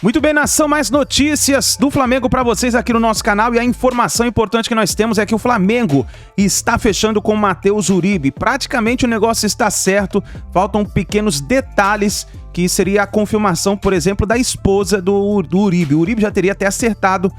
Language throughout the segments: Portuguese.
Muito bem, nação, mais notícias do Flamengo para vocês aqui no nosso canal, e a informação importante que nós temos é que o Flamengo está fechando com o Matheus Uribe. Praticamente o negócio está certo, faltam pequenos detalhes, que seria a confirmação, por exemplo, da esposa do Uribe. O Uribe já teria até acertado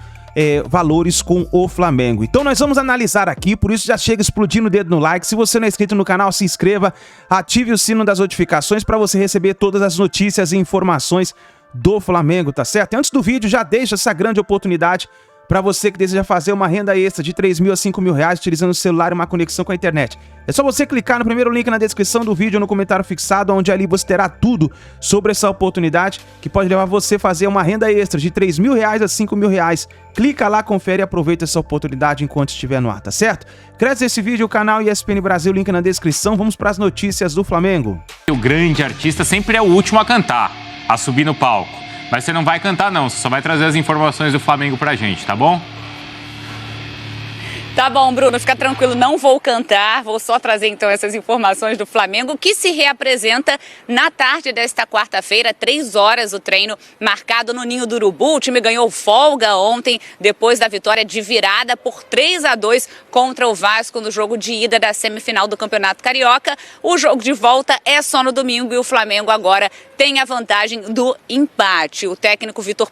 valores com o Flamengo. Então nós vamos analisar aqui, por isso já chega explodindo o dedo no like. Se você não é inscrito no canal, se inscreva, ative o sino das notificações para você receber todas as notícias e informações do Flamengo, tá certo? E antes do vídeo, já deixa essa grande oportunidade para você que deseja fazer uma renda extra de 3 mil a 5 mil reais utilizando o celular e uma conexão com a internet. É só você clicar no primeiro link na descrição do vídeo ou no comentário fixado, onde ali você terá tudo sobre essa oportunidade que pode levar você a fazer uma renda extra de 3 mil reais a 5 mil reais. Clica lá, confere e aproveita essa oportunidade enquanto estiver no ar, tá certo? Cresce esse vídeo, o canal ESPN Brasil, link na descrição. Vamos para as notícias do Flamengo. O grande artista sempre é o último a cantar, a subir no palco. Mas você não vai cantar não, você só vai trazer as informações do Flamengo pra gente, tá bom? Tá bom, Bruno, fica tranquilo, não vou cantar, vou só trazer então essas informações do Flamengo, que se reapresenta na tarde desta quarta-feira, 3 horas o treino marcado no Ninho do Urubu. O time ganhou folga ontem, depois da vitória de virada por 3-2 contra o Vasco no jogo de ida da semifinal do Campeonato Carioca. O jogo de volta é só no domingo e o Flamengo agora tem a vantagem do empate. O técnico Vitor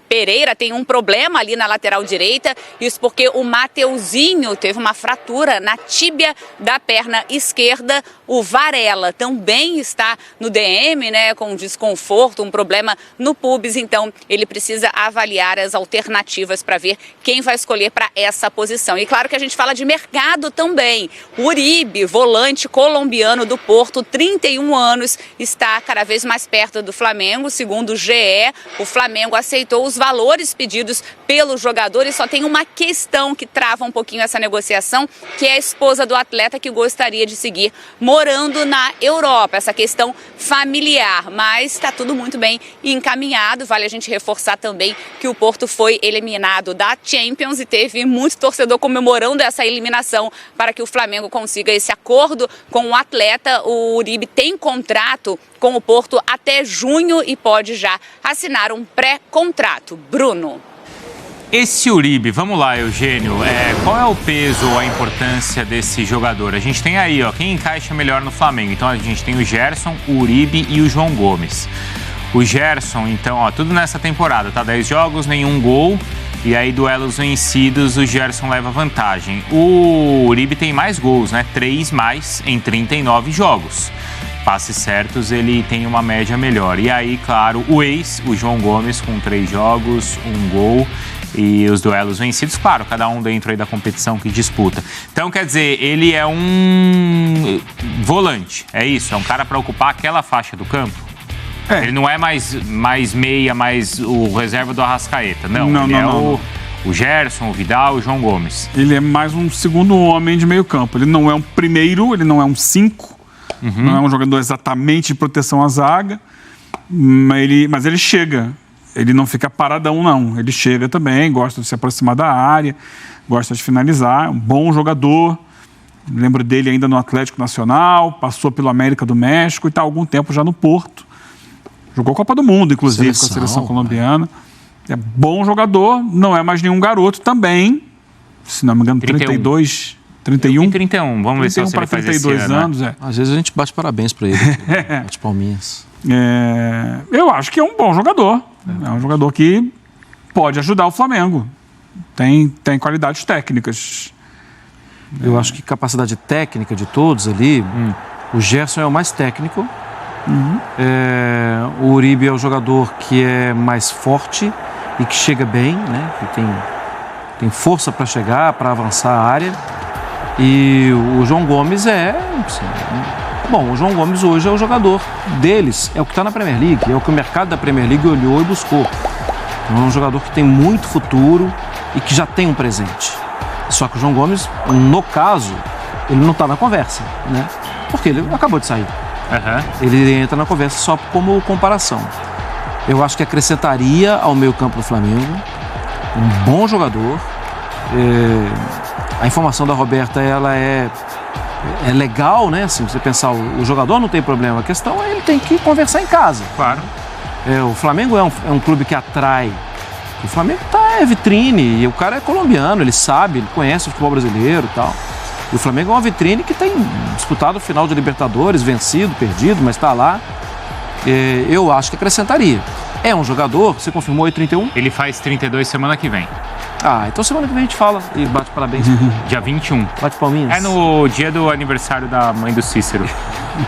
Pereira tem um problema ali na lateral direita, isso porque o Mateuzinho teve uma fratura na tíbia da perna esquerda. O Varela também está no DM, né, com desconforto, um problema no pubis, então ele precisa avaliar as alternativas para ver quem vai escolher para essa posição. E claro que a gente fala de mercado também. O Uribe, volante colombiano do Porto, 31 anos, está cada vez mais perto do Flamengo. Segundo o GE, o Flamengo aceitou os valores pedidos pelo jogador e só tem uma questão que trava um pouquinho essa negociação, que é a esposa do atleta, que gostaria de seguir morando na Europa, essa questão familiar, mas está tudo muito bem encaminhado. Vale a gente reforçar também que o Porto foi eliminado da Champions e teve muito torcedor comemorando essa eliminação para que o Flamengo consiga esse acordo com o atleta. O Uribe tem contrato com o Porto até junho e pode já assinar um pré-contrato. Bruno. Esse Uribe, vamos lá, Eugênio, qual é o peso ou a importância desse jogador? A gente tem aí, ó, quem encaixa melhor no Flamengo. Então a gente tem o Gerson, o Uribe e o João Gomes. O Gerson, então, ó, tudo nessa temporada, tá? 10 jogos, nenhum gol. E aí, duelos vencidos, o Gerson leva vantagem. O Uribe tem mais gols, né? 3 mais em 39 jogos. Passes certos, ele tem uma média melhor. E aí, claro, o João Gomes, com 3 jogos, 1 gol. E os duelos vencidos, claro, cada um dentro aí da competição que disputa. Então, quer dizer, ele é um volante, é isso? É um cara para ocupar aquela faixa do campo? Ele não é mais meia, mais o reserva do Arrascaeta, não. O Gerson, o Vidal, o João Gomes. Ele é mais um segundo homem de meio campo. Ele não é um primeiro, ele não é um 5, não é um jogador exatamente de proteção à zaga, mas ele chega. Ele não fica paradão, não. Ele chega também, gosta de se aproximar da área, gosta de finalizar, é um bom jogador. Lembro dele ainda no Atlético Nacional, passou pelo América do México e está há algum tempo já no Porto. Jogou Copa do Mundo, inclusive, com a seleção colombiana. É bom jogador, não é mais nenhum garoto também. Se não me engano, 32, 31. 31, vamos ver se você vai fazer 32 anos, né? Às vezes a gente bate parabéns para ele, bate palminhas. Eu acho que é um bom jogador. É um jogador que pode ajudar o Flamengo. Tem qualidades técnicas. Eu acho que capacidade técnica de todos ali, o Gerson é o mais técnico. O Uribe é o jogador que é mais forte e que chega bem, né? Que tem força para chegar, para avançar a área. E o João Gomes Bom, o João Gomes hoje é o jogador deles, é o que está na Premier League, é o que o mercado da Premier League olhou e buscou. É um jogador que tem muito futuro e que já tem um presente. Só que o João Gomes, no caso, ele não está na conversa, né? Porque ele acabou de sair. Ele entra na conversa só como comparação. Eu acho que acrescentaria ao meio campo do Flamengo um bom jogador. A informação da Roberta, ela é legal, né? Assim, você pensar, o jogador não tem problema, a questão é ele tem que conversar em casa. Claro. O Flamengo é um clube que atrai. O Flamengo é vitrine, e o cara é colombiano, ele sabe, ele conhece o futebol brasileiro e tal. E o Flamengo é uma vitrine que tem disputado o final de Libertadores, vencido, perdido, mas está lá. Eu acho que acrescentaria. É um jogador, você confirmou, 31? Ele faz 32 semana que vem. Então semana que vem a gente fala e bate parabéns. Dia 21. Bate palminhas. É no dia do aniversário da mãe do Cícero.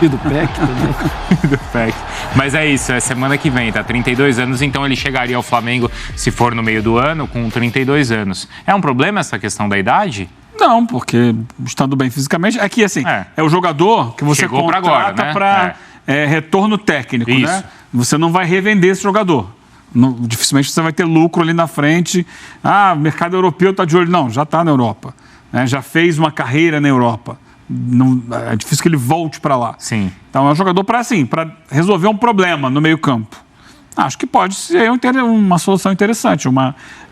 E do PEC também. Do PEC. Mas é isso, é semana que vem, tá? 32 anos, então ele chegaria ao Flamengo, se for no meio do ano, com 32 anos. É um problema essa questão da idade? Não, porque estando bem fisicamente... É que, assim, é o jogador que você chegou contrata para retorno técnico, isso, né? Você não vai revender esse jogador. Dificilmente você vai ter lucro ali na frente. O mercado europeu está de olho. Não, já está na Europa. Né? Já fez uma carreira na Europa. Não, é difícil que ele volte para lá. Sim. Então é um jogador para resolver um problema no meio campo. Acho que pode ser uma solução interessante. É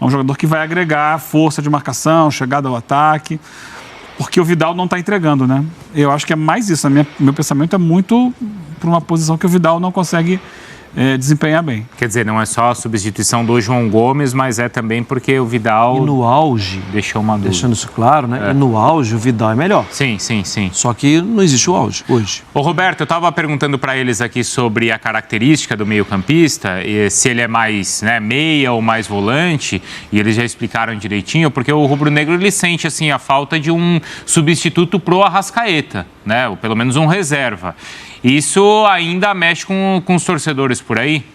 um jogador que vai agregar força de marcação, chegada ao ataque, porque o Vidal não está entregando, né? Eu acho que é mais isso. Meu pensamento é muito para uma posição que o Vidal não consegue desempenhar bem. Quer dizer, não é só a substituição do João Gomes, mas é também porque o Vidal... E no auge, deixou uma dúvida. Deixando isso claro, né? E no auge o Vidal é melhor. Sim. Só que não existe o auge hoje. Ô Roberto, eu estava perguntando para eles aqui sobre a característica do meio-campista, se ele é mais meia ou mais volante, e eles já explicaram direitinho, porque o rubro-negro ele sente assim a falta de um substituto pro Arrascaeta, né? Ou pelo menos um reserva. Isso ainda mexe com os torcedores por aí?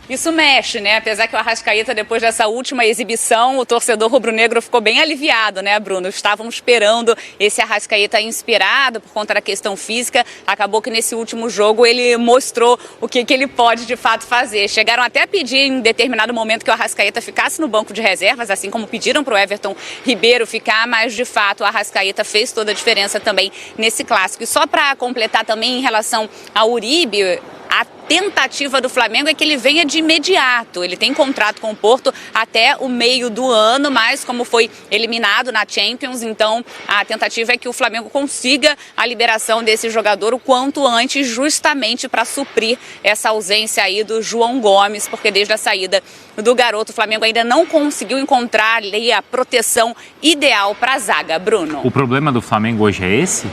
Isso mexe, né? Apesar que o Arrascaeta, depois dessa última exibição, o torcedor rubro-negro ficou bem aliviado, né, Bruno? Estavam esperando esse Arrascaeta inspirado por conta da questão física. Acabou que nesse último jogo ele mostrou o que ele pode de fato fazer. Chegaram até a pedir em determinado momento que o Arrascaeta ficasse no banco de reservas, assim como pediram para o Everton Ribeiro ficar, mas de fato o Arrascaeta fez toda a diferença também nesse clássico. E só para completar também em relação ao Uribe, a tentativa do Flamengo é que ele venha de imediato. Ele tem contrato com o Porto até o meio do ano, mas como foi eliminado na Champions, então a tentativa é que o Flamengo consiga a liberação desse jogador o quanto antes, justamente para suprir essa ausência aí do João Gomes, porque desde a saída do garoto, o Flamengo ainda não conseguiu encontrar ali a proteção ideal para a zaga. Bruno. O problema do Flamengo hoje é esse?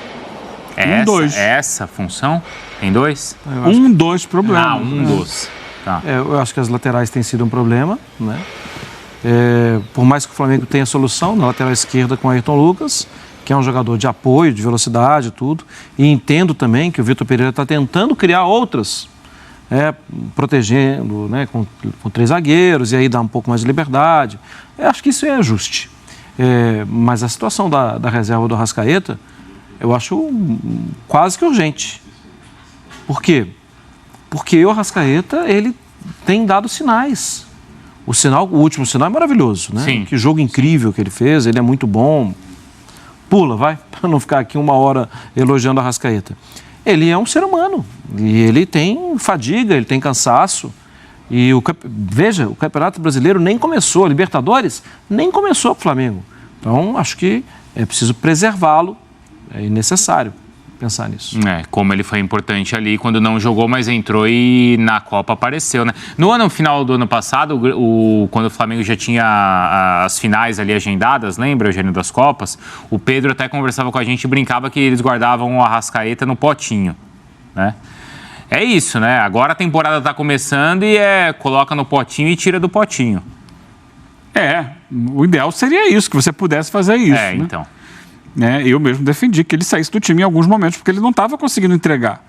Essa função? Tem dois? Dois problemas. Dos. Tá. Eu acho que as laterais têm sido um problema, né? Por mais que o Flamengo tenha solução na lateral esquerda com o Ayrton Lucas, que é um jogador de apoio, de velocidade e tudo, e entendo também que o Vitor Pereira está tentando criar outras, protegendo, né, com 3 zagueiros, e aí dá um pouco mais de liberdade. Eu acho que isso é ajuste. Mas a situação da reserva do Arrascaeta, eu acho quase que urgente. Por quê? Porque o Arrascaeta, ele tem dado sinais. O último sinal é maravilhoso, né? Sim. Que jogo incrível que ele fez, ele é muito bom. Pula, vai, para não ficar aqui 1 hora elogiando o Arrascaeta. Ele é um ser humano, e ele tem fadiga, ele tem cansaço. E veja, o Campeonato Brasileiro nem começou, a Libertadores nem começou para o Flamengo. Então, acho que é preciso preservá-lo, é necessário pensar nisso. Como ele foi importante ali quando não jogou, mas entrou e na Copa apareceu, né? No final do ano passado, quando o Flamengo já tinha as finais ali agendadas, lembra, Eugênio, das Copas? O Pedro até conversava com a gente e brincava que eles guardavam o Arrascaeta no potinho, né? É isso, né? Agora a temporada tá começando e coloca no potinho e tira do potinho. O ideal seria isso, que você pudesse fazer isso. Né? Então. Eu mesmo defendi que ele saísse do time em alguns momentos, porque ele não estava conseguindo entregar.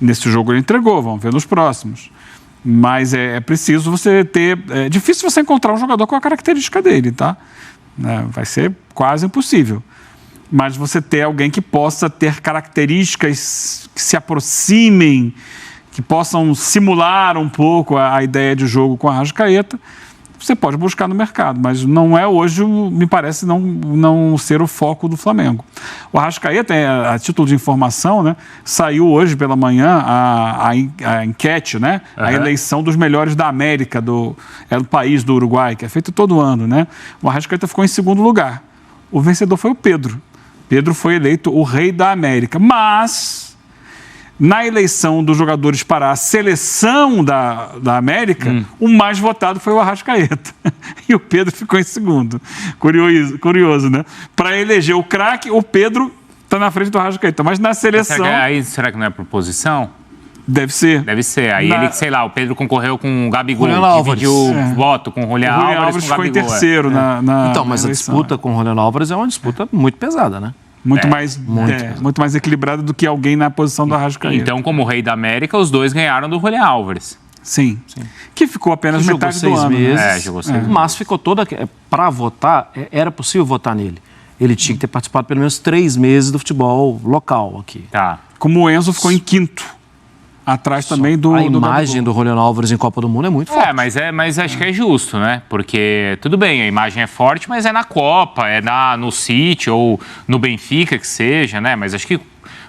Nesse jogo ele entregou, vamos ver nos próximos. Mas é preciso você ter... É difícil você encontrar um jogador com a característica dele, tá? Vai ser quase impossível. Mas você ter alguém que possa ter características que se aproximem, que possam simular um pouco a ideia de jogo com a Arrascaeta, você pode buscar no mercado, mas não é hoje, me parece, não ser o foco do Flamengo. O Arrascaeta, a título de informação, né, saiu hoje pela manhã a enquete, né, a eleição dos melhores da América, do país do Uruguai, que é feito todo ano, né? O Arrascaeta ficou em 2º lugar. O vencedor foi o Pedro. Pedro foi eleito o rei da América, mas na eleição dos jogadores para a seleção da América, o mais votado foi o Arrascaeta. E o Pedro ficou em segundo. Curioso, né? Para eleger o craque, o Pedro está na frente do Arrascaeta. Mas na seleção... Será que não é proposição? Deve ser. Deve ser. Aí ele, sei lá, o Pedro concorreu com o Gabigol, dividiu o voto com o Julián Álvares ficou em terceiro na Então, mas a disputa com o Julián Álvares é uma disputa muito pesada, né? Muito mais equilibrada do que alguém na posição do Arrascaeta. Então, como rei da América, os dois ganharam do Julián Álvares. Sim. Que ficou apenas metade do ano. Meses, jogou 6 meses. Mas ficou toda... Para votar, era possível votar nele. Ele tinha que ter participado pelo menos 3 meses do futebol local aqui. Tá. Como o Enzo ficou em quinto. Atrás também do... A imagem do Julián Álvares em Copa do Mundo é muito forte. Mas acho que é justo, né? Porque, tudo bem, a imagem é forte, mas é na Copa, no City ou no Benfica, que seja, né? Mas acho que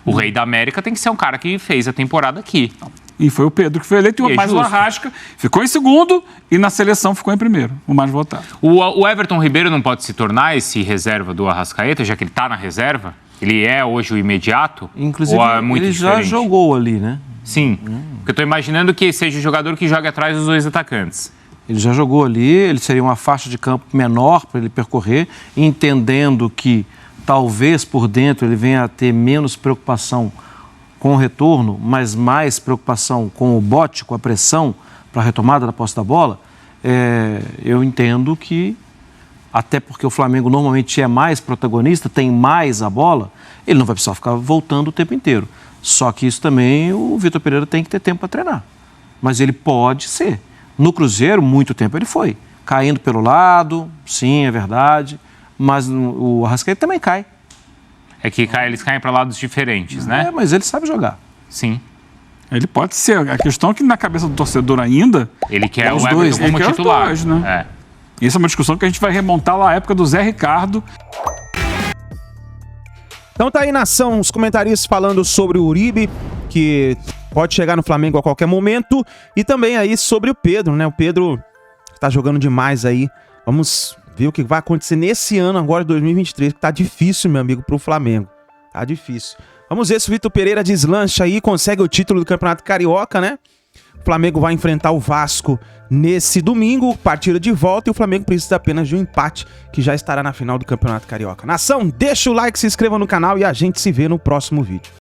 o rei da América tem que ser um cara que fez a temporada aqui. E foi o Pedro que foi eleito, mas o Arrasca ficou em segundo e na seleção ficou em primeiro, o mais votado. O Everton Ribeiro não pode se tornar esse reserva do Arrascaeta, já que ele está na reserva? Ele é hoje o imediato? Inclusive, ou é muito ele diferente? Já jogou ali, né? Sim, porque eu estou imaginando que seja o jogador que joga atrás dos 2 atacantes. Ele já jogou ali, ele seria uma faixa de campo menor para ele percorrer, entendendo que talvez por dentro ele venha a ter menos preocupação com o retorno, mas mais preocupação com o bote, com a pressão para a retomada da posse da bola. Eu entendo que, até porque o Flamengo normalmente é mais protagonista, tem mais a bola, ele não vai precisar ficar voltando o tempo inteiro. Só que isso também o Vitor Pereira tem que ter tempo para treinar. Mas ele pode ser. No Cruzeiro, muito tempo ele foi. Caindo pelo lado, sim, é verdade. Mas o Arrascaeta também cai. É que eles caem para lados diferentes, né? Mas ele sabe jogar. Sim. Ele pode ser. A questão é que na cabeça do torcedor ainda... Ele quer o Everton Everton como titular. Dois, né? Isso é uma discussão que a gente vai remontar lá à época do Zé Ricardo. Então tá aí, nação, os comentaristas falando sobre o Uribe, que pode chegar no Flamengo a qualquer momento, e também aí sobre o Pedro, né? O Pedro tá jogando demais aí. Vamos ver o que vai acontecer nesse ano agora, 2023, que tá difícil, meu amigo, pro Flamengo. Tá difícil. Vamos ver se o Vitor Pereira deslancha aí, consegue o título do Campeonato Carioca, né? O Flamengo vai enfrentar o Vasco nesse domingo, partida de volta, e o Flamengo precisa apenas de um empate, que já estará na final do Campeonato Carioca. Nação, deixa o like, se inscreva no canal e a gente se vê no próximo vídeo.